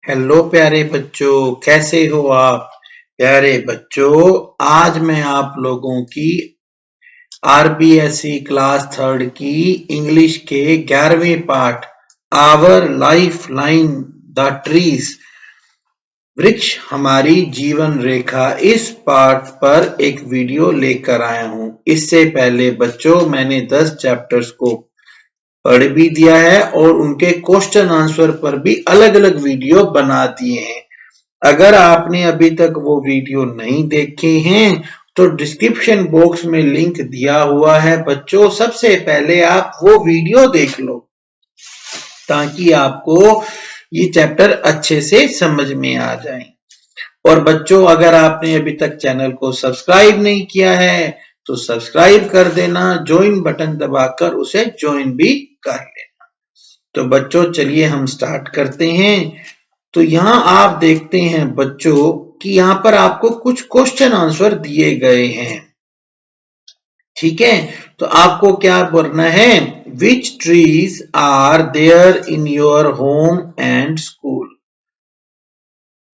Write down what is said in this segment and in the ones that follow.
Hello प्यारे बच्चों, कैसे हो आप? प्यारे बच्चों, आज मैं आप लोगों की आरबीएसई क्लास थर्ड की इंग्लिश के 11वें पाठ our life line the trees, वृक्ष हमारी जीवन रेखा, इस पाठ पर एक वीडियो लेकर आया हूं। इससे पहले बच्चों मैंने 10 चैप्टर्स को पढ़ भी दिया है और उनके क्वेश्चन आंसर पर भी अलग अलग वीडियो बना दिए हैं। अगर आपने अभी तक वो वीडियो नहीं देखे हैं तो डिस्क्रिप्शन बॉक्स में लिंक दिया हुआ है बच्चों। सबसे पहले आप वो वीडियो देख लो ताकि आपको ये चैप्टर अच्छे से समझ में आ जाए। और बच्चों, अगर आपने अभी तक चैनल को सब्सक्राइब नहीं किया है तो सब्सक्राइब कर देना, ज्वाइन बटन दबाकर उसे ज्वाइन भी कर लेना। तो बच्चों चलिए हम स्टार्ट करते हैं। तो यहाँ आप देखते हैं बच्चों कि यहाँ पर आपको कुछ क्वेश्चन आंसर दिए गए हैं, ठीक है। तो आपको क्या बोलना है? Which trees are there in your home and school?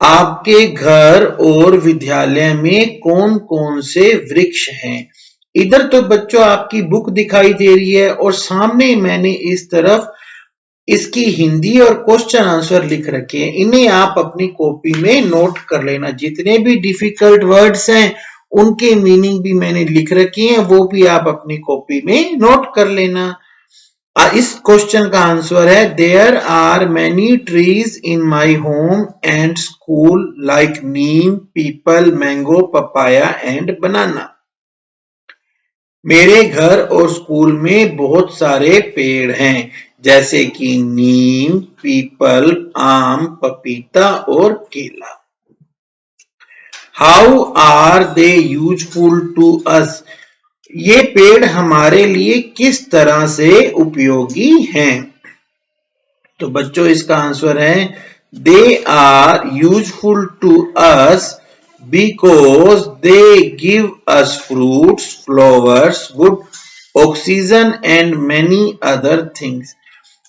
आपके घर और विद्यालय में कौन कौन से वृक्ष हैं? इधर तो बच्चों आपकी बुक दिखाई दे रही है और सामने मैंने इस तरफ इसकी हिंदी और क्वेश्चन आंसर लिख रखे हैं। इन्हें आप अपनी कॉपी में नोट कर लेना। जितने भी डिफिकल्ट वर्ड्स हैं उनके मीनिंग भी मैंने लिख रखे हैं, वो भी आप अपनी कॉपी में नोट कर लेना। इस क्वेश्चन का आंसर है there are many trees in my home and school like neem, peepal, mango, papaya and banana. मेरे घर और स्कूल में बहुत सारे पेड़ हैं जैसे कि नीम, पीपल, आम, पपीता और केला। How are they useful to us? ये पेड़ हमारे लिए किस तरह से उपयोगी हैं? तो बच्चों इसका आंसर है they are useful to us because they give us fruits, flowers, good oxygen and many other things.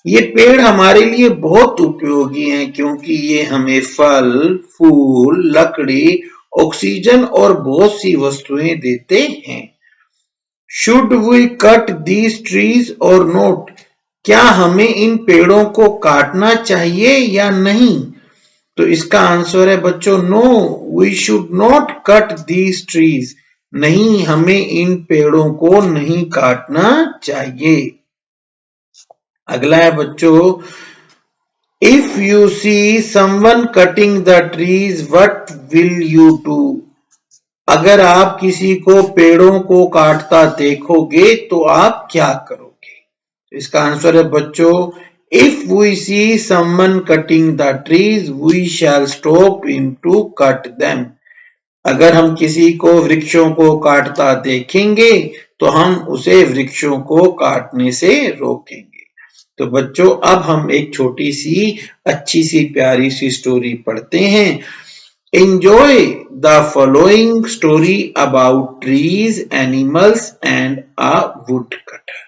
ये पेड़ हमारे लिए बहुत उपयोगी हैं क्योंकि ये हमें फल, फूल, लकड़ी, ऑक्सीजन और बहुत सी वस्तुएं देते हैं। Should we cut these trees or not? क्या हमें इन पेड़ों को काटना चाहिए या नहीं? तो इसका आंसर है बच्चों no, we should not cut these trees. नहीं, हमें इन पेड़ों को नहीं काटना चाहिए। अगला है बच्चों, if you see someone cutting the trees what will you do? अगर आप किसी को पेड़ों को काटता देखोगे तो आप क्या करोगे? इसका आंसर है बच्चों If we see someone cutting the trees, we shall stop him to cut them. अगर हम किसी को वृक्षों को काटता देखेंगे तो हम उसे वृक्षों को काटने से रोकेंगे। तो बच्चों अब हम एक छोटी सी अच्छी सी प्यारी सी स्टोरी पढ़ते हैं। Enjoy the following story about trees, animals and a woodcutter.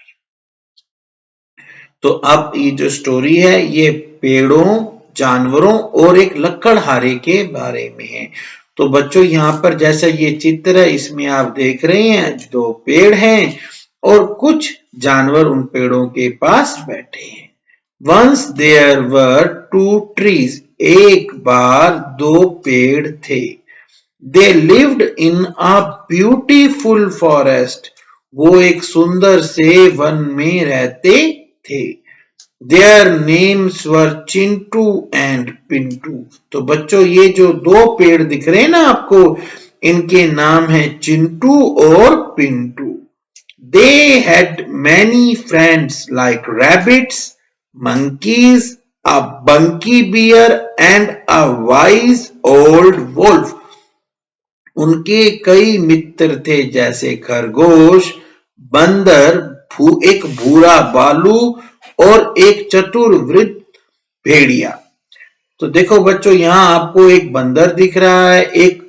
तो अब ये जो स्टोरी है ये पेड़ों, जानवरों और एक लकड़हारे के बारे में है। तो बच्चों यहाँ पर जैसा ये चित्र है इसमें आप देख रहे हैं दो पेड़ हैं और कुछ जानवर उन पेड़ों के पास बैठे हैं। Once there were two trees. एक बार दो पेड़ थे। They lived in a beautiful forest. वो एक सुंदर से वन में रहते थे। Their names were Chintu and Pintu. तो बच्चों ये जो दो पेड़ दिख रहे हैं ना आपको, इनके नाम है चिंटू और Pintu. They had many friends like rabbits, monkeys, a bunky bear and a wise old wolf. उनके कई मित्र थे जैसे खरगोश, बंदर, एक भूरा बालू और एक चतुर वृद्ध भेड़िया। तो देखो बच्चों यहाँ आपको एक बंदर दिख रहा है, एक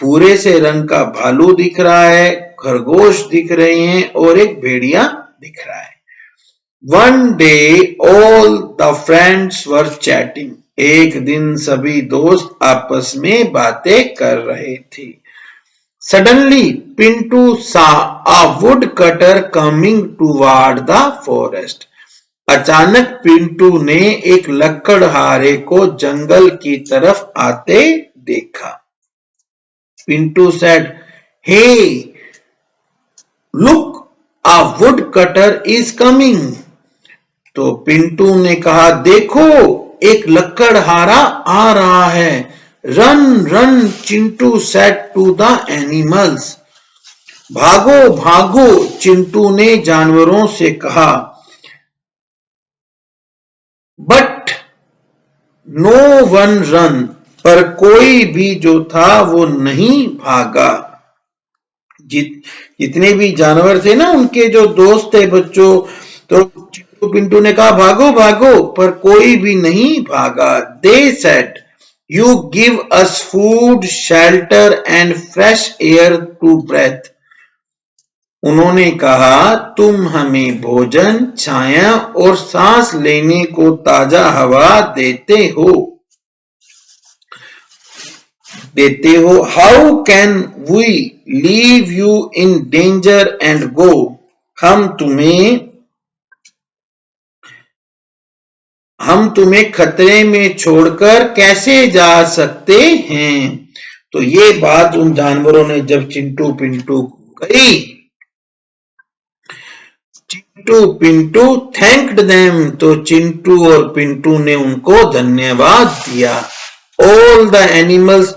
भूरे से रंग का भालू दिख रहा है, खरगोश दिख रहे हैं और एक भेड़िया दिख रहा है। One day all the friends were chatting. एक दिन सभी दोस्त आपस में बातें कर रहे थे। Suddenly, Pinto saw a woodcutter coming toward the forest. अचानक पिंटू ने एक लकड़हारे को जंगल की तरफ आते देखा। Pintu said, "Hey, look, a woodcutter is coming." तो पिंटू ने कहा, देखो एक लकड़हारा आ रहा है। Run run, Chintu said to the animals. भागो भागो, चिंटू ने जानवरों से कहा। बट नो वन रन, पर कोई भी जो था वो नहीं भागा। जितने भी जानवर थे ना, उनके जो दोस्त थे बच्चों, तो चिंटू पिंटू ने कहा भागो भागो, पर कोई भी नहीं भागा। They said, you give us food, shelter and fresh air to breathe. उन्होंने कहा, तुम हमें भोजन, छाया और सांस लेने को ताजा हवा देते हो। How can we leave you in danger and go. हम तुम्हें खतरे में छोड़कर कैसे जा सकते हैं। तो ये बात उन जानवरों ने जब चिंटू पिंटू को कही, चिंटू पिंटू थैंक्ड देम, तो चिंटू और पिंटू ने उनको धन्यवाद दिया। All the animals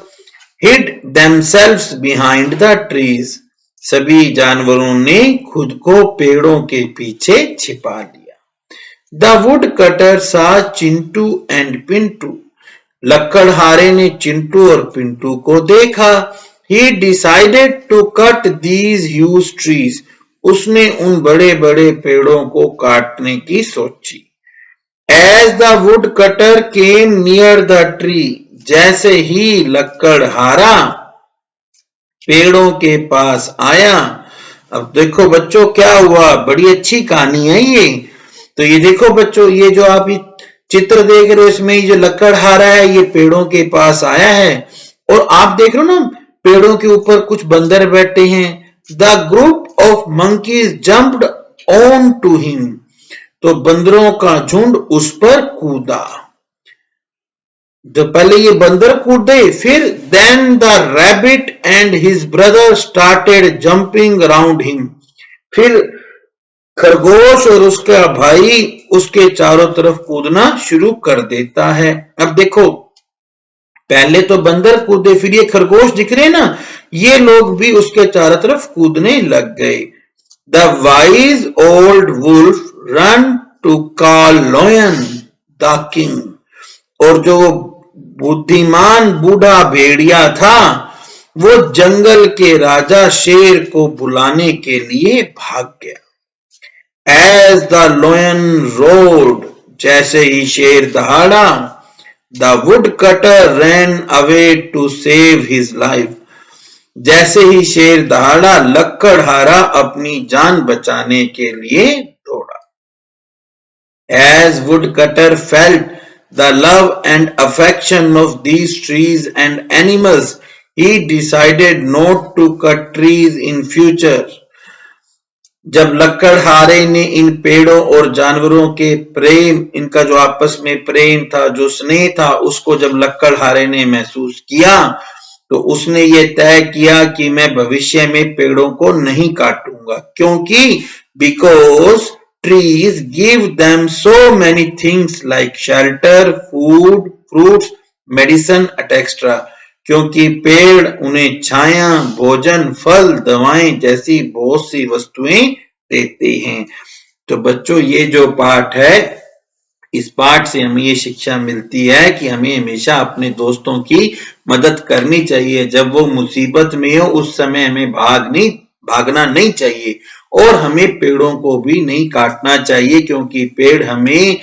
hid themselves behind the trees. सभी जानवरों ने खुद को पेड़ों के पीछे छिपा लिया। The woodcutter saw Chintu and Pintu. लकड़हारे ने चिंटू और पिंटू को देखा। He decided to cut these huge trees. उसने उन बड़े बड़े पेड़ों को काटने की सोची। As the woodcutter came near the tree, जैसे ही लकड़हारा पेड़ों के पास आया। अब देखो बच्चों क्या हुआ, बड़ी अच्छी कहानी है ये। तो ये देखो बच्चों, ये जो आप चित्र देख रहे हो, इसमें ये जो लकड़हारा है ये पेड़ों के पास आया है, और आप देख रहे हो ना पेड़ों के ऊपर कुछ बंदर बैठे हैं। The group of monkeys jumped on to him. तो बंदरों का झुंड उस पर कूदा। तो पहले ये बंदर कूदे, फिर then the rabbit and his brother started jumping around him. फिर खरगोश और उसका भाई उसके चारों तरफ कूदना शुरू कर देता है। अब देखो, पहले तो बंदर कूदे, फिर ये खरगोश दिख रहे ना, ये लोग भी उसके चारों तरफ कूदने लग गए। The wise old wolf run to call lion the king. और जो बुद्धिमान बूढ़ा भेड़िया था, वो जंगल के राजा शेर को बुलाने के लिए भाग गया। As the lion roared, जैसे ही शेर दहाड़ा, the woodcutter ran away to save his life. जैसे ही शेर दहाड़ा, लकड़हारा अपनी जान बचाने के लिए दौड़ा। As woodcutter felt the love and affection of these trees and animals, he decided not to cut trees in future. जब लकड़हारे ने इन पेड़ों और जानवरों के प्रेम, इनका जो आपस में प्रेम था, जो स्नेह था, उसको जब लकड़हारे ने महसूस किया, तो उसने ये तय किया कि मैं भविष्य में पेड़ों को नहीं काटूंगा, क्योंकि because trees give them so many things like shelter, food, fruits, medicine, etc. क्योंकि पेड़ उन्हें छाया, भोजन, फल, दवाएं जैसी बहुत सी वस्तुएं देते हैं। तो बच्चों, ये जो पाठ है, इस पाठ से हमें ये शिक्षा मिलती है कि हमें हमेशा अपने दोस्तों की मदद करनी चाहिए। जब वो मुसीबत में हो, उस समय हमें भागना नहीं चाहिए, और हमें पेड़ों को भी नहीं काटना चाहिए, क्योंकि पेड़ हमें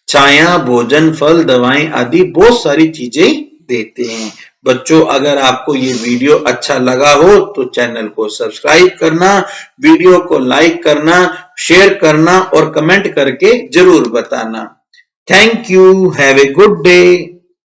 छाया, भोजन, फल, दवाएं आदि बहुत सारी चीजें देते हैं। बच्चों, अगर आपको ये वीडियो अच्छा लगा हो तो चैनल को सब्सक्राइब करना, वीडियो को लाइक करना, शेयर करना और कमेंट करके जरूर बताना। Thank you. Have a good day.